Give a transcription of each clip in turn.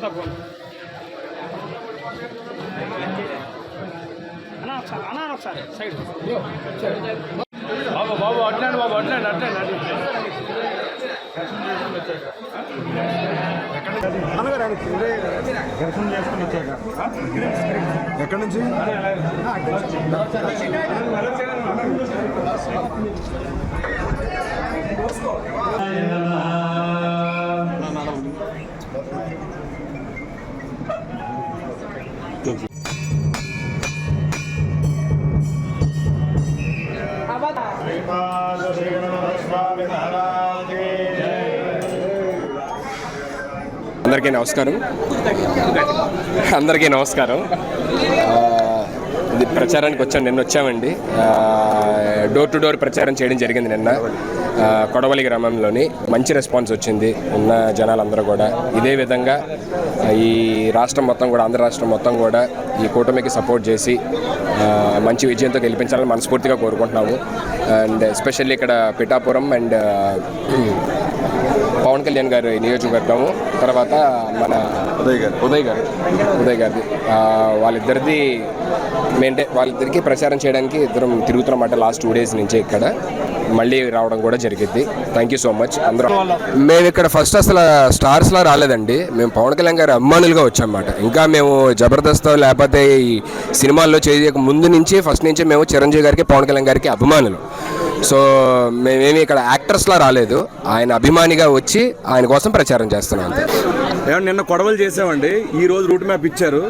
తప్పకుండా అన్నా ఒకసారి సైడ్ బాబు బాబు అట్లాండి బాబు అట్లాండి అట్లాండి దర్శనం చేసుకుని వచ్చాక ఎక్కడి నుంచి అందరికీ నమస్కారం. ఇది ప్రచారానికి వచ్చాను. నిన్న వచ్చామండి. డోర్ టు డోర్ ప్రచారం చేయడం జరిగింది నిన్న కొడవలి గ్రామంలోని. మంచి రెస్పాన్స్ వచ్చింది. ఉన్న జనాలందరూ కూడా ఇదే విధంగా ఈ రాష్ట్రం మొత్తం కూడా, ఆంధ్ర రాష్ట్రం మొత్తం కూడా ఈ కూటమికి సపోర్ట్ చేసి మంచి విజయంతో గెలిపించాలని మనస్ఫూర్తిగా కోరుకుంటున్నాము. అండ్ ఎస్పెషల్లీ ఇక్కడ పిఠాపురం అండ్ పవన్ కళ్యాణ్ గారి నియోజకవర్గము, తర్వాత మన ఉదయ్ గారిది వాళ్ళిద్దరిది వాళ్ళిద్దరికీ ప్రచారం చేయడానికి ఇద్దరం తిరుగుతున్నమాట లాస్ట్ 2 days నుంచి. ఇక్కడ మళ్ళీ రావడం కూడా జరిగింది. Thank you so much. అందరం మేము ఇక్కడ ఫస్ట్ అసలు స్టార్స్లా రాలేదండి. మేము పవన్ కళ్యాణ్ గారి అభిమానులుగా వచ్చామన్నమాట. ఇంకా మేము జబర్దస్త్ లేకపోతే ఈ సినిమాల్లో చేయక ముందు నుంచి ఫస్ట్ నుంచి మేము చిరంజీవి గారికి, పవన్ కళ్యాణ్ గారికి అభిమానులు. సో మేమేమి ఇక్కడ యాక్టర్స్లా రాలేదు. ఆయన అభిమానిగా వచ్చి ఆయన కోసం ప్రచారం చేస్తున్నాం అంతే. నిన్న కొడవలు చేసామండి. ఈరోజు రూట్ మ్యాప్ ఇచ్చారు.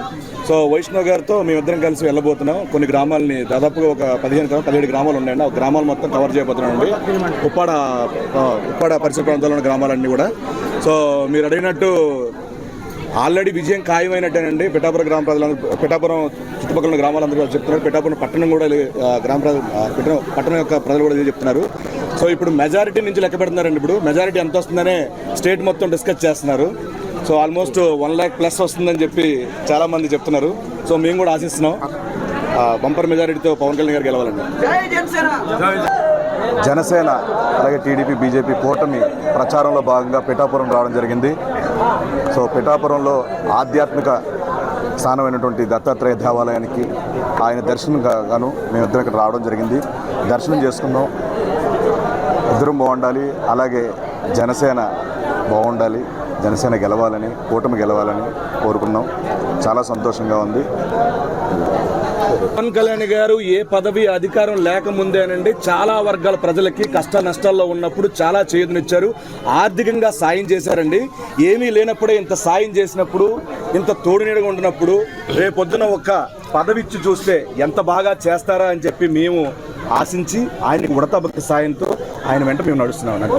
సో వైష్ణవ్ గారితో మేమిద్దరం కలిసి వెళ్ళబోతున్నాం. కొన్ని గ్రామాలని, దాదాపుగా ఒక 17 గ్రామాలు ఉన్నాయండి. ఆ గ్రామాలు మొత్తం కవర్ చేయబోతున్నాం అండి. ఉప్పాడ పరిసర ప్రాంతాల్లో ఉన్న గ్రామాలన్నీ కూడా. సో మీరు అడిగినట్టు ఆల్రెడీ విజయం ఖాయమైనట్టేనండి. పిఠాపురం గ్రామ ప్రజలందరూ, పిఠాపురం చుట్టుపక్కల ఉన్న గ్రామాలందరూ చెప్తున్నారు. పిఠాపురం పట్టణం కూడా పట్టణం యొక్క ప్రజలు కూడా చెప్తున్నారు. సో ఇప్పుడు మెజారిటీ నుంచి లెక్క పెడుతున్నారండి. ఇప్పుడు మెజారిటీ ఎంత వస్తుందనే స్టేట్ మొత్తం డిస్కస్ చేస్తున్నారు. సో ఆల్మోస్ట్ 1 lakh+ వస్తుందని చెప్పి చాలామంది చెప్తున్నారు. సో మేము కూడా ఆశిస్తున్నాం బంపర్ మెజారిటీతో పవన్ కళ్యాణ్ గారు గెలవాలండి. జనసేన అలాగే టీడీపీ, బీజేపీ కూటమి ప్రచారంలో భాగంగా పిఠాపురం రావడం జరిగింది. సో పిఠాపురంలో ఆధ్యాత్మిక స్థానమైనటువంటి దత్తాత్రేయ దేవాలయానికి ఆయన దర్శనం గాను మేమిద్దరం ఇక్కడ రావడం జరిగింది. దర్శనం చేసుకున్నాం. ఇద్దరం బాగుండాలి, అలాగే జనసేన బాగుండాలి, జనసేన గెలవాలని, కూటమి గెలవాలని కోరుకున్నాం. చాలా సంతోషంగా ఉంది. పవన్ కళ్యాణ్ గారు ఏ పదవి అధికారం లేకముందేనండి చాలా వర్గాల ప్రజలకి కష్ట నష్టాల్లో ఉన్నప్పుడు చాలా చేయూతనిచ్చారు. ఆర్థికంగా సాయం చేశారండి. ఏమీ లేనప్పుడే ఇంత సాయం చేసినప్పుడు, ఇంత తోడునీడగా ఉండినప్పుడు రేపొద్దున ఒక్క పదవి ఇచ్చి చూస్తే ఎంత బాగా చేస్తారా అని చెప్పి మేము ఆశించి ఆయనకి ఉడతాభక్తి సాయంతో ఆయన వెంట మేము నడుస్తున్నాం.